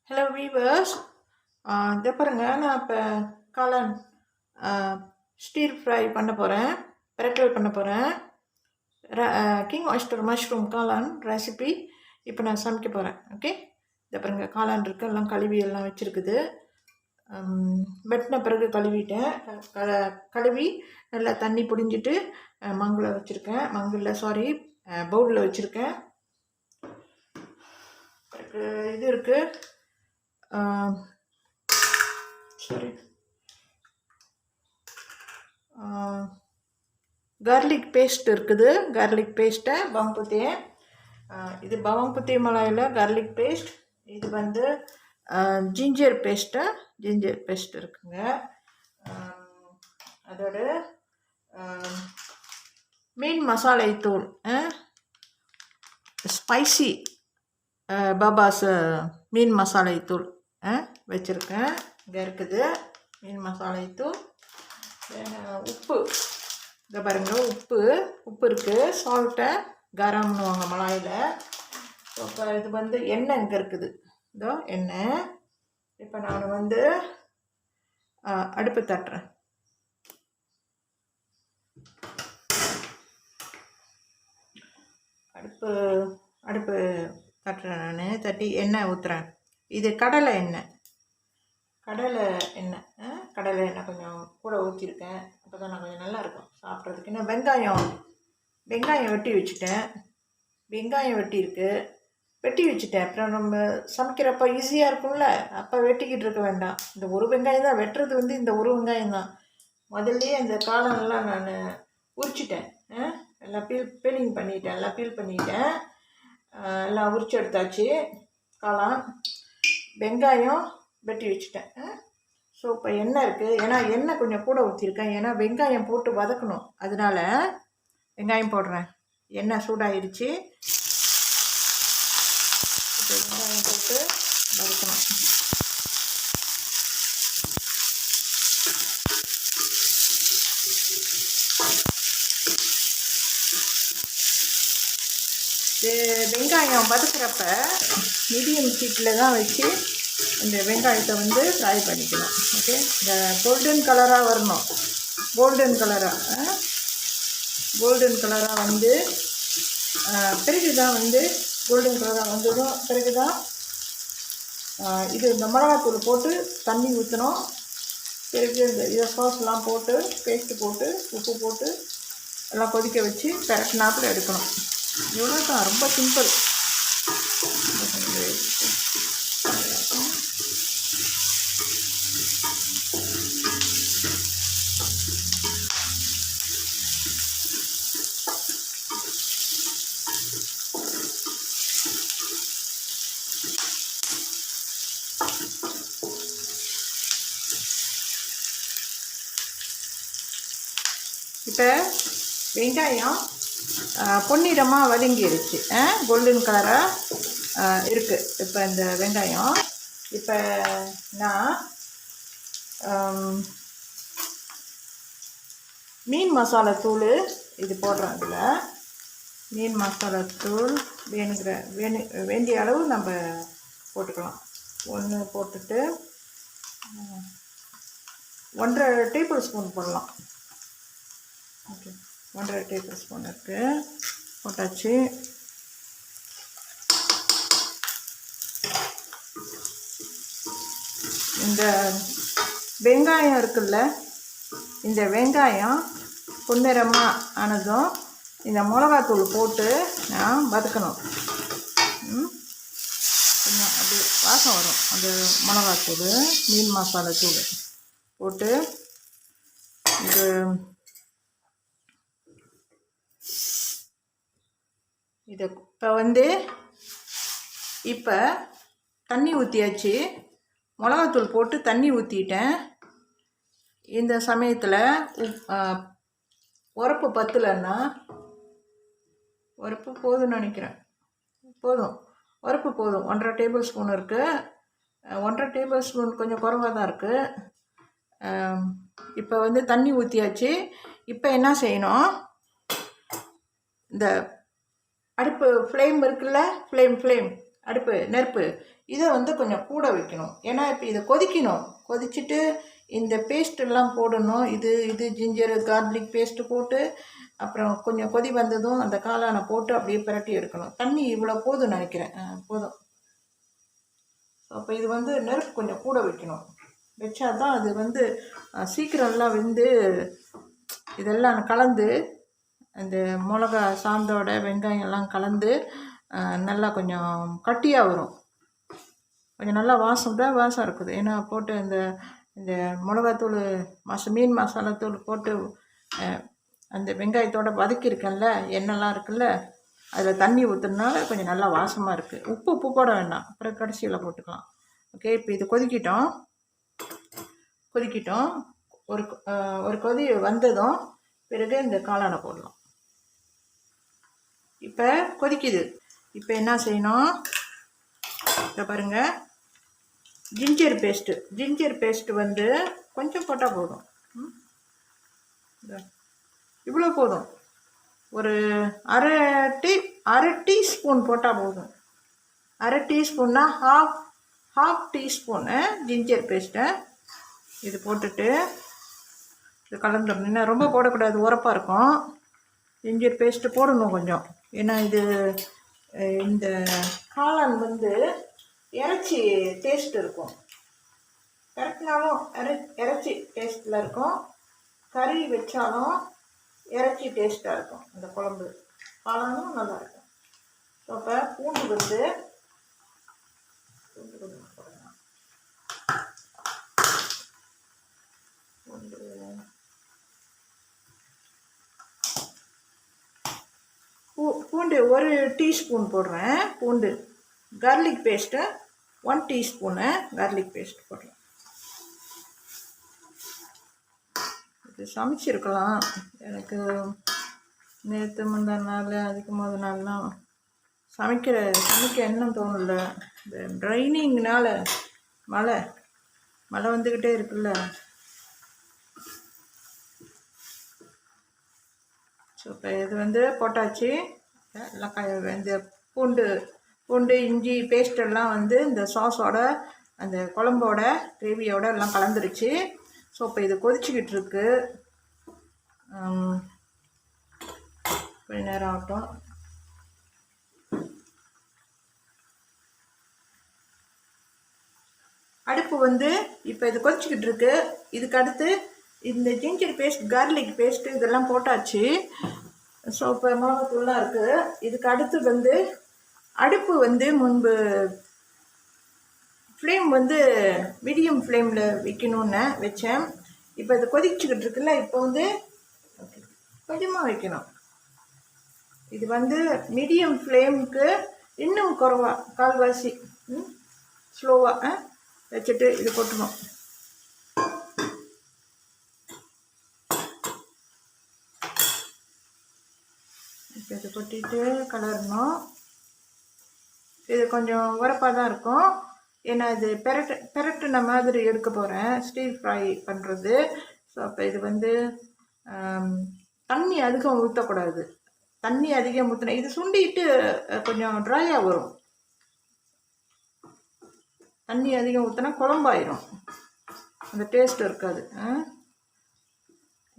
Hello viewers, இதை பாருங்கள். நான் இப்போ காளான் ஸ்டீர் ஃப்ரை பண்ண போகிறேன், பிரட்டல் பண்ண போகிறேன். கிங் ஆயிஸ்டர் மஷ்ரூம் காளான் ரெசிபி இப்போ நான் சமைக்க போகிறேன். ஓகே, இதை பாருங்கள். காளான் இருக்குது, எல்லாம் கழுவி எல்லாம் வச்சுருக்குது. வெட்டின பிறகு கழுவிட்டேன். கழுவி நல்லா தண்ணி பிடிஞ்சிட்டு மங்கில் வச்சுருக்கேன். பவுலில் வச்சுருக்கேன். இது இருக்குது, கார்லிக் பேஸ்ட் இருக்குது. கார்லிக் பேஸ்ட்டை பவம்புத்தியை, இது பவம்புத்தி மலாயில் கார்லிக் பேஸ்ட். இது வந்து ஜிஞ்சர் பேஸ்ட் இருக்குங்க. அதோட மீன் மசாலை தூள், ஸ்பைசி பாபாஸ் மீன் மசாலை தூள் வச்சுருக்கேன். இங்கே இருக்குது மீன் மசாலை தூள். உப்பு, இதை பாருங்கள். உப்பு இருக்குது. சால்ட்டை கரம்னுவாங்க மலாயில். இப்போ இது வந்து எண்ணெய் இங்கே இருக்குது. இதோ எண்ணெய். இப்போ நான் வந்து அடுப்பு தட்டுறேன். அடுப்பு தட்டுறேன். நான் தட்டி எண்ணெய் ஊற்றுறேன். இது கடலை எண்ணெய் கொஞ்சம் கூட ஊற்றிருக்கேன். அப்போ தான் நான் கொஞ்சம் நல்லாயிருக்கும் சாப்பிட்றதுக்கு. இன்னும் வெங்காயம் வெட்டி வச்சுட்டேன். வெங்காயம் வெட்டி வச்சுட்டேன். அப்புறம் நம்ம சமைக்கிறப்ப ஈஸியாக இருக்கும்ல, அப்போ வெட்டிக்கிட்டு இருக்க வேண்டாம். இந்த ஒரு வெங்காயம் தான் வெட்டுறது, வந்து இந்த ஒரு வெங்காயம் தான். முதல்லையே இந்த காளான்லாம் நான் உரிச்சிட்டேன். எல்லாம் பீல் பண்ணிட்டேன். எல்லாம் உரிச்சு எடுத்தாச்சு. காளான், வெங்காயம் வெட்டி வச்சுட்டேன். ஸோ இப்போ எண்ணெய் இருக்குது. ஏன்னா எண்ணெய் கொஞ்சம் கூட ஊற்றிருக்கேன். ஏன்னா வெங்காயம் போட்டு வதக்கணும், அதனால வெங்காயம் போடுறேன். எண்ணெய் சூடாகிடுச்சு. இப்போ வெங்காயம் போட்டு வதக்கணும். வெங்காயம் வதக்கிறப்ப மீடியம் ஹீட்டில் தான் வச்சு இந்த வெங்காயத்தை வந்து ஃப்ரை பண்ணிக்கணும். ஓகே, இந்த கோல்டன் கலராக வரணும். கோல்டன் கலராக வந்து பிறகு தான் வந்து கோல்டன் கலராக வந்ததும் பிறகு தான் இது இந்த மிளகாத்தூள் போட்டு தண்ணி ஊற்றணும். பிறகு இந்த இதை சாஸ்லாம் போட்டு பேஸ்ட்டு போட்டு உப்பு போட்டு எல்லாம் கொதிக்க வச்சு பெரட்டினாப்பில் எடுக்கணும். இவ்வளோ தான், ரொம்ப சிம்பிள். இப்போ வெங்காயம் பொன்னிறமாக வதங்கிடுச்சு, கோல்டன் கலராக இருக்குது இப்போ இந்த வெங்காயம். இப்போ நான் மீன் மசாலா தூள் இது போடுறேன். அதில் மீன் மசாலா தூள் வேண்டிய அளவு நம்ம போட்டுக்கலாம். ஒன்று போட்டுட்டு 1.5 டேபிள் ஸ்பூன் போடலாம். ஓகே, 1.5 டேபிள் ஸ்பூன் இருக்குது, போட்டாச்சு. இந்த வெங்காயம் இருக்குல்ல, இந்த வெங்காயம் பொன்னிறமாக ஆனதும் இந்த மிளகாத்தூள் போட்டு நான் வதக்கணும். கொஞ்சம் அப்படி வாசம் வரும் அந்த மிளகாத்தூள், மீன் மசாலா தூள் போட்டு இதை இப்போ தண்ணி ஊற்றியாச்சு. மிளகாத்தூள் போட்டு தண்ணி ஊற்றிட்டேன். இந்த சமயத்தில் உரப்பு பத்தலைன்னா, உரப்பு போதும்னு நினைக்கிறேன். உரப்பு போதும். 1.5 டேபிள் ஸ்பூன் இருக்குது. 1.5 டேபிள் ஸ்பூன் கொஞ்சம் குறைவாக தான் இருக்குது. இப்போ வந்து தண்ணி ஊற்றியாச்சு. இப்போ என்ன செய்யணும், இந்த அடுப்பு ஃப்ளேம் இருக்குல்ல, ஃப்ளேம் நெருப்பு இதை வந்து கொஞ்சம் கூட வைக்கணும். ஏன்னா இப்போ இதை கொதிக்கணும். கொதிச்சுட்டு இந்த பேஸ்ட்டெல்லாம் போடணும். இது ஜிஞ்சரு கார்லிக் பேஸ்ட்டு போட்டு அப்புறம் கொஞ்சம் கொதி வந்ததும் அந்த காளானை போட்டு அப்படியே பிரட்டி எடுக்கணும். தண்ணி இவ்வளோ போதும் நினைக்கிறேன். போதும். அப்போ இது வந்து நெருப்பு கொஞ்சம் கூட வைக்கணும். வச்சா தான் அது வந்து சீக்கிரம்லாம் வெந்து இதெல்லாம் கலந்து அந்த மிளகா சாந்தோட வெங்காயம் எல்லாம் கலந்து நல்லா கொஞ்சம் கட்டியாக வரும். கொஞ்சம் நல்லா வாசம் இருக்குது. ஏன்னா போட்டு இந்த மிளகாத்தூள் மீன் மசாலாத்தூள் போட்டு அந்த வெங்காயத்தோடு வதக்கியிருக்கேன்ல, எண்ணெய்லாம் இருக்குல்ல, அதில் தண்ணி ஊற்றுனால கொஞ்சம் நல்லா வாசமாக இருக்குது. உப்பு போட வேண்டாம், அப்புறம் கடைசியில் போட்டுக்கலாம். ஓகே, இப்போ இது கொதிக்கிட்டோம். ஒரு கொதி வந்ததும் பிறகு இந்த காளானை போடலாம். இப்போ கொதிக்குது. இப்போ என்ன செய்யணும், இதை பாருங்கள், ஜிஞ்சர் பேஸ்ட்டு வந்து கொஞ்சம் போட்டால் போதும். இவ்வளோ போதும். ஒரு அரை டீஸ்பூன் போட்டால் போதும். அரை டீஸ்பூன்னா ஹாஃப் டீஸ்பூனு ஜிஞ்சர் பேஸ்ட்டை இது போட்டுட்டு இது கலந்துடணும். இன்னும் ரொம்ப போடக்கூடாது, உரப்பாக இருக்கும். ஜிஞ்சர் பேஸ்ட்டு போடணும் கொஞ்சம். ஏன்னா இந்த காளான் வந்து இறைச்சி டேஸ்ட் இருக்கும். கரெக்ட்னாலும் இறைச்சி டேஸ்ட்டில் இருக்கும். கறி வச்சாலும் இறைச்சி டேஸ்ட்டாக இருக்கும். இந்த குழம்பு காளானும் நல்லாயிருக்கும். ஸோ அப்போ பூண்டு கொஞ்சம் போடலாம். பூண்டு 1 டீஸ்பூன் போடுறேன். பூண்டு garlic paste 1 teaspoon garlic paste போடுறேன். இது சமைச்சிருக்கலாம். எனக்கு நேற்று முந்தா நாள் அதுக்கு முதல் நாள்லாம் சமைக்க எண்ணம் தோணலை. இந்த ட்ரைனிங்னால் மழை வந்துக்கிட்டே இருக்குல்ல. ஸோ இப்போ இது வந்து போட்டாச்சு. எல்லாம் இந்த பூண்டு இஞ்சி பேஸ்டெல்லாம் வந்து இந்த சாஸோட அந்த குழம்போட கிரேவியோட எல்லாம் கலந்துருச்சு. ஸோ இப்போ இது கொதிச்சுக்கிட்டு இருக்கு. கொஞ்ச நேரம் ஆகட்டும். அடுப்பு வந்து இப்போ இது கொதிச்சுக்கிட்டு இருக்கு. இதுக்கு அடுத்து இந்த ஜிஞ்சர் பேஸ்ட் கார்லிக் பேஸ்ட்டு இதெல்லாம் போட்டாச்சு. ஸோ இப்போ மிளகாத்தூள்லாம் இருக்குது. இதுக்கு அடுத்து வந்து அடுப்பு வந்து முன்பு ஃப்ளேம் வந்து மீடியம் ஃப்ளேமில் வைக்கணுன்னு வச்சேன். இப்போ இது கொதிச்சுக்கிட்டு இருக்குல்ல, இப்போ வந்து கொஞ்சமாக வைக்கணும். இது வந்து மீடியம் ஃப்ளேமுக்கு இன்னும் குறைவாக கால்வாசி ஸ்லோவாக வச்சுட்டு இது கொட்டணும். இப்போ இது கொட்டிட்டு கலரணும். இது கொஞ்சம் உரப்பாக தான் இருக்கும். ஏன்னா இது பெரட்டுன மாதிரி எடுக்க போகிறேன், ஸ்டீர் ஃப்ரை பண்ணுறது. ஸோ அப்போ இது வந்து தண்ணி அதிகம் ஊற்றக்கூடாது. தண்ணி அதிகம் ஊற்றினா இது சுண்டிட்டு கொஞ்சம் ட்ரையாக வரும். தண்ணி அதிகம் ஊற்றினா குழம்பாயிரும், அந்த டேஸ்ட் இருக்காது.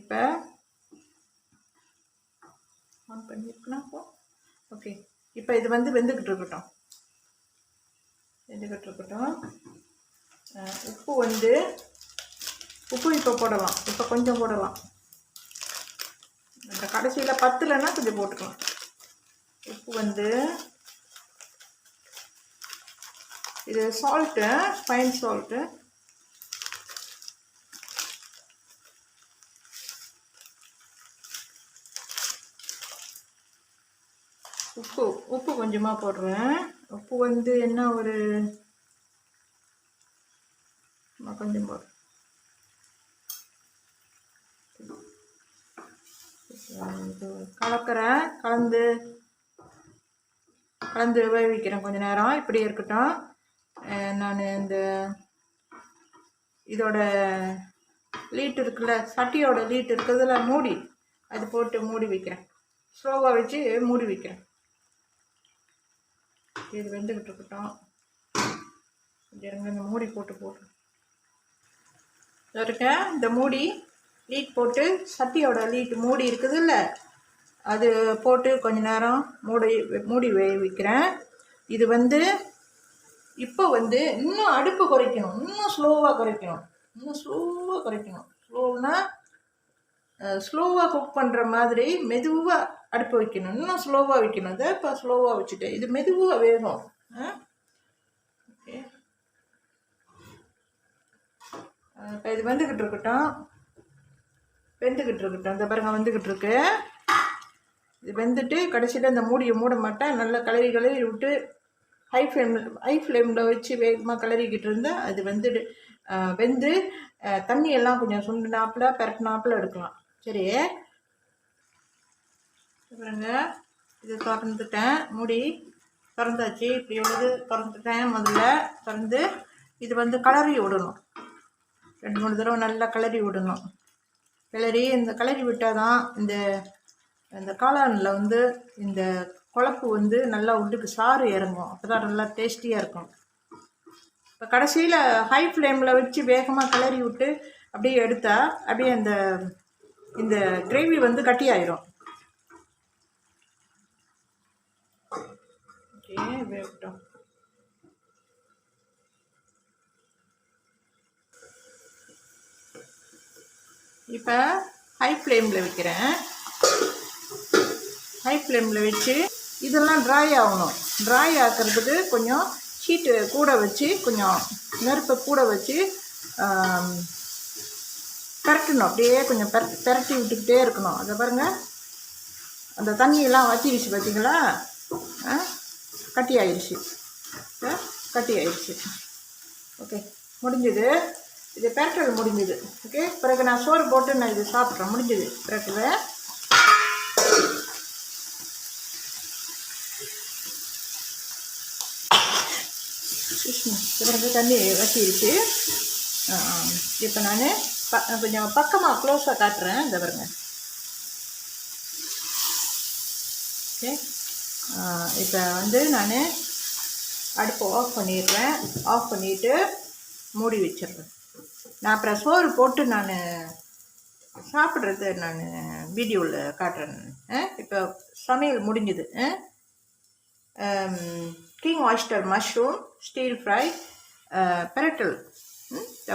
இப்போ ஆன் பண்ணியிருக்கணும். ஓகே, இப்போ இது வந்து வெந்துக்கிட்டு இருக்கட்டும். உப்பு இப்போ போடலாம். இப்போ கொஞ்சம் போடலாம். அந்த கடைசியில் பத்தலைன்னா கொஞ்சம் போட்டுக்கலாம். உப்பு வந்து இது சால்ட்டு, ஃபைன் சால்ட்டு. உப்பு கொஞ்சமாக போடுறேன். உப்பு வந்து என்ன ஒரு கொஞ்சம் போடுறேன். கலக்கிறேன், கலந்து வேவிக்கிறேன் கொஞ்ச நேரம். இப்படி இருக்கட்டும். நான் இந்த இதோட லீட் இருக்குல்ல, சட்டியோட லீட் இருக்கிறதுல மூடி அது போட்டு மூடி வைக்கிறேன். ஸ்லோவாக வச்சு மூடி வைக்கிறேன். இது வெந்துக்கிட்டு இருக்கட்டும். இந்த மூடி போட்டு இருக்க. இந்த மூடி லீட் போட்டு சட்டியோட லீட் மூடி இருக்குதுல்ல, அது போட்டு கொஞ்ச நேரம் மூடி வைக்கிறேன். இது வந்து இப்போ வந்து இன்னும் அடுப்பு குறைக்கணும், இன்னும் ஸ்லோவாக குறைக்கணும். ஸ்லோவாக குக் பண்ணுற மாதிரி மெதுவாக அடுப்பு வைக்கணும், இன்னும் ஸ்லோவாக வைக்கணும். அதை இப்போ ஸ்லோவாக வச்சுட்டேன். இது மெதுவாக வேகும். ஓகே, இப்போ இது வெந்துக்கிட்டு இருக்கட்டும். இந்த பாருங்க வந்துக்கிட்டு இருக்கு. இது வெந்துட்டு கடைசியில் இந்த மூடியை மூட மாட்டேன். நல்லா கிளறி விட்டு ஹை ஃப்ளேமில் வச்சு வேகமாக கிளறிக்கிட்டு இருந்தால் அது வெந்து தண்ணியெல்லாம் கொஞ்சம் சுண்டுனாப்பில் பெரட்டினாப்பில் எடுக்கலாம். சரி, பாருங்க இது திறந்துட்டேன். மூடி திறந்தாச்சு. இப்படி திறந்துட்டேன். முதல்ல திறந்து இது வந்து கிளறி விடணும். 2-3 தடவை நல்லா கிளறி விடணும். இந்த கிளறி விட்டால் தான் இந்த காளானில் வந்து இந்த குழம்பு வந்து நல்லா உள்ளுக்கு சாறு இறங்கும். அப்போ தான் நல்லா டேஸ்டியாக இருக்கும். இப்போ கடைசியில் ஹை ஃப்ளேமில் வச்சு வேகமாக கிளறி விட்டு அப்படியே எடுத்தால் அப்படியே இந்த கிரேவி வந்து கட்டியாயிரும். ஓகே, வேகட்டும். இப்போ ஹை ஃப்ளேமில் வைக்கிறேன். ஹை ஃப்ளேமில் வச்சு இதெல்லாம் ட்ரை ஆகணும். ட்ரை ஆக்கிறதுக்கு கொஞ்சம் ஹீட்டு கூட வச்சு, கொஞ்சம் நெருப்பை கூட வச்சு பரட்டணும். அப்படியே கொஞ்சம் பரட்டி விட்டுக்கிட்டே இருக்கணும். அதை பாருங்கள், அந்த தண்ணியெல்லாம் வற்றிடுச்சு பார்த்தீங்களா? கட்டி ஆயிடுச்சு. ஓகே, முடிஞ்சது. இது பெரட்டல் முடிஞ்சது. ஓகே, பிறகு நான் சோறு போட்டு நான் இது சாப்பிட்றேன். முடிஞ்சது பெரட்டல். பிறகு தண்ணி வச்சிருச்சு. இப்போ நான் கொஞ்சம் பக்கமாக க்ளோஸாக காட்டுறேன். இந்த பாருங்க. ஓகே, இப்போ வந்து நான் அடுப்பை ஆஃப் பண்ணிடுறேன். ஆஃப் பண்ணிவிட்டு மூடி வச்சிடுறேன். நான் அப்புறம் சோறு போட்டு நான் சாப்பிட்றது நான் வீடியோவில் காட்டுறேன். இப்போ சமையல் முடிஞ்சுது. King oyster mushroom stir fry பெரட்டல்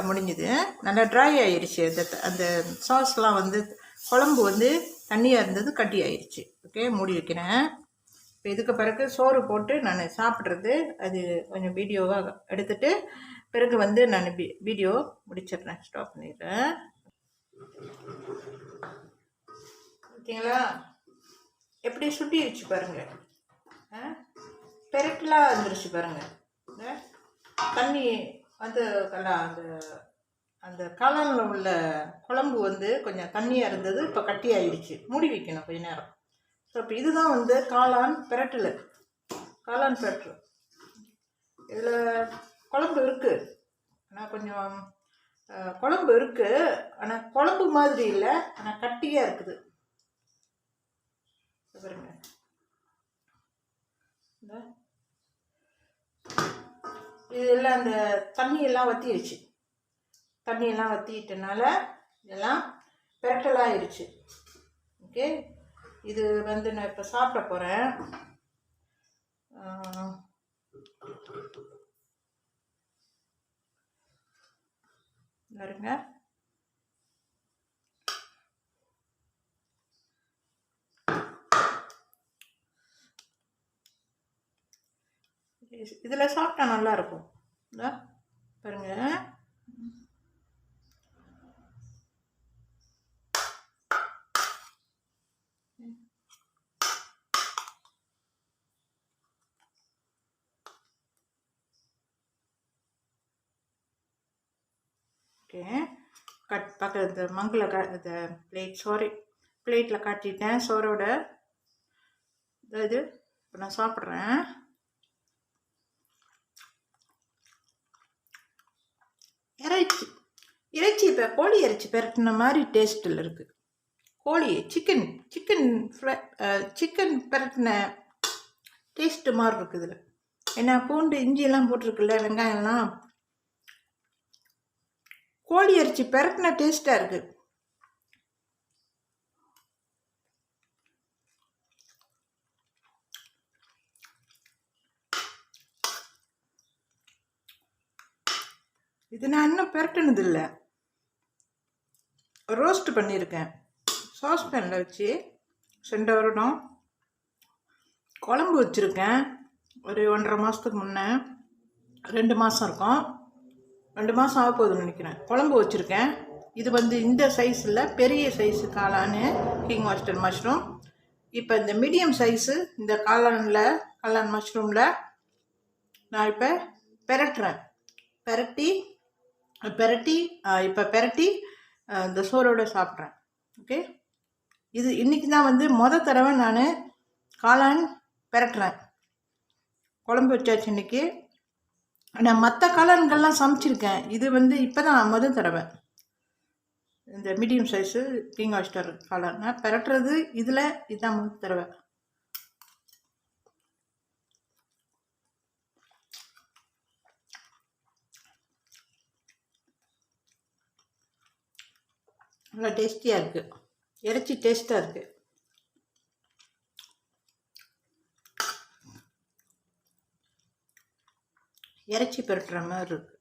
முடிஞ்சுது. நல்லா ட்ரை ஆயிடுச்சு. அந்த சாஸ்லாம் வந்து குழம்பு வந்து தண்ணியாக இருந்தது, கட்டி ஆயிடுச்சு. ஓகே, மூடி வைக்கிறேன். இப்போ இதுக்கு பிறகு சோறு போட்டு நான் சாப்பிட்றது அது கொஞ்சம் வீடியோவாக எடுத்துகிட்டு பிறகு வந்து நான் வீடியோ முடிச்சிடுறேன். ஸ்டாப் பண்ணிடுறேன். ஓகேங்களா? எப்படி சுட்டிடுச்சு பாருங்கள். பெரட்டலாக வந்துருச்சு பாருங்கள். தண்ணி வந்து அந்த காளானில் உள்ள குழம்பு வந்து கொஞ்சம் தண்ணியாக இருந்தது, இப்போ கட்டி ஆகிடுச்சு. மூடி வைக்கணும் கொஞ்சம் நேரம். ஸோ இப்போ இதுதான் வந்து காளான் பெரட்டல். இதில் குழம்பு இருக்குது, ஆனால் கொஞ்சம் குழம்பு இருக்குது, ஆனால் குழம்பு மாதிரி இல்லை, ஆனால் கட்டியாக இருக்குது. பாருங்க, இதெல்லாம் அந்த தண்ணியெல்லாம் வற்றிடுச்சு. தண்ணியெல்லாம் வற்றிட்டனால இதெல்லாம் பெரட்டலாகிடுச்சு. ஓகே, இது வந்து நான் இப்போ சாப்பிட போகிறேன். பாருங்க, இதில் சாப்பிட்டா நல்லாயிருக்கும். பாருங்க, ஓகே, இந்த மங்கில் இந்த பிளேட்டில் காட்டிட்டேன் சோறோட. இது இப்போ நான் சாப்பிட்றேன். இறைச்சி இப்போ கோழி இறைச்சி பெரட்டின மாதிரி டேஸ்ட்டில் இருக்குது. கோழி சிக்கன் பெரட்டின டேஸ்ட்டு மாதிரி இருக்குது. இதில் என்ன பூண்டு இஞ்சியெல்லாம் போட்டிருக்குல்ல, வெங்காயம்லாம். கோழி இறைச்சி பெரட்டின டேஸ்ட்டாக இருக்குது. இது நான் இன்னும் பெரட்டினது இல்லை, ரோஸ்ட் பண்ணியிருக்கேன் சாஸ்பேனில் வச்சு. சென்ற வருடம் குழம்பு வச்சுருக்கேன் ஒரு 1.5 மாதத்துக்கு முன்னே, 2 மாதம் இருக்கும், 2 மாதம் ஆக போகுதுன்னு நினைக்கிறேன். குழம்பு வச்சுருக்கேன். இது வந்து இந்த சைஸில் பெரிய சைஸு காளான் கிங் ஆயிஸ்டர் மஷ்ரூம். இப்போ இந்த மீடியம் சைஸு இந்த காளான் மஷ்ரூமில் நான் இப்போ பெரட்டுறேன். பெரட்டி இந்த சோறோடு சாப்பிட்றேன். ஓகே, இது இன்றைக்கி தான் வந்து தடவை நான் காளான் பெரட்டுறேன். குழம்பு வச்சாச்சு இன்றைக்கி. நான் மற்ற காளான்கள்லாம் சமைச்சிருக்கேன், இது வந்து இப்போ தான் தடவை இந்த மீடியம் சைஸு கிங் ஆயிஸ்டர் காளான் நான் பெரட்டுறது. இதில் இதுதான் தடவை. நல்லா டேஸ்டியாக இருக்குது, இறைச்சி டேஸ்ட்டாக இருக்குது. இறைச்சி பெரட்டுற மாதிரி இருக்குது.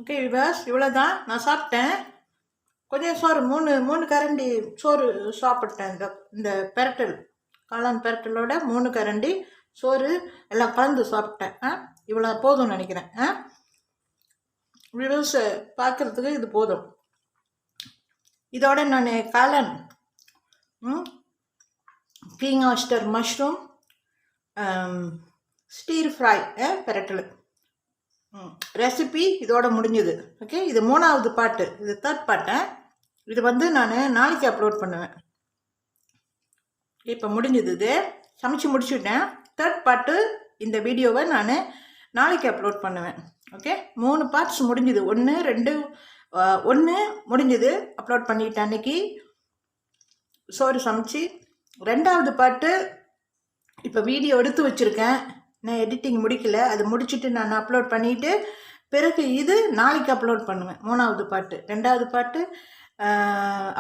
ஓகே விவாஸ், இவ்வளோதான் நான் சாப்பிட்டேன். கொஞ்சம் சோறு, மூணு கரண்டி சோறு சாப்பிட்டேன். இந்த பெரட்டல் காளான் பெரட்டலோட 3 கரண்டி சோறு எல்லாம் கலந்து சாப்பிட்டேன். இவ்வளோ போதும்னு நினைக்கிறேன். விவாஸ் பார்க்குறதுக்கு இது போதும். இதோட நான் காளான் king oyster mushroom stir fry பெரட்டல் ரெசிபி இதோட முடிஞ்சது. ஓகே, இது 3வது பார்ட்டு, இது 3rd பார்ட்டை. இது வந்து நான் நாளைக்கு அப்லோட் பண்ணுவேன். இப்போ முடிஞ்சது, இது சமைச்சு முடிச்சுட்டேன். 3rd பார்ட்டு இந்த வீடியோவை நான் நாளைக்கு அப்லோட் பண்ணுவேன். ஓகே, 3 பார்ட்ஸ் முடிஞ்சுது. 1 முடிஞ்சது, அப்லோட் பண்ணிட்டேன் அன்னைக்கு சோறு சமைச்சு. 2வது பார்ட்டு இப்போ வீடியோ எடுத்து வச்சுருக்கேன், நான் எடிட்டிங் முடிக்கல, அது முடிச்சுட்டு நான் அப்லோட் பண்ணிவிட்டு பிறகு இது நாளைக்கு அப்லோட் பண்ணுவேன். 3வது பார்ட்டு, 2வது பார்ட்டு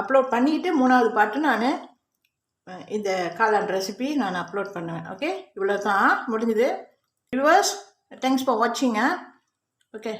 அப்லோட் பண்ணிவிட்டு 3வது பார்ட்டு நான் இந்த காளான் ரெசிபி நான் அப்லோட் பண்ணுவேன். ஓகே, இவ்வளோ தான் முடிஞ்சுது. Viewers, thanks for வாட்சிங்க. ஓகே.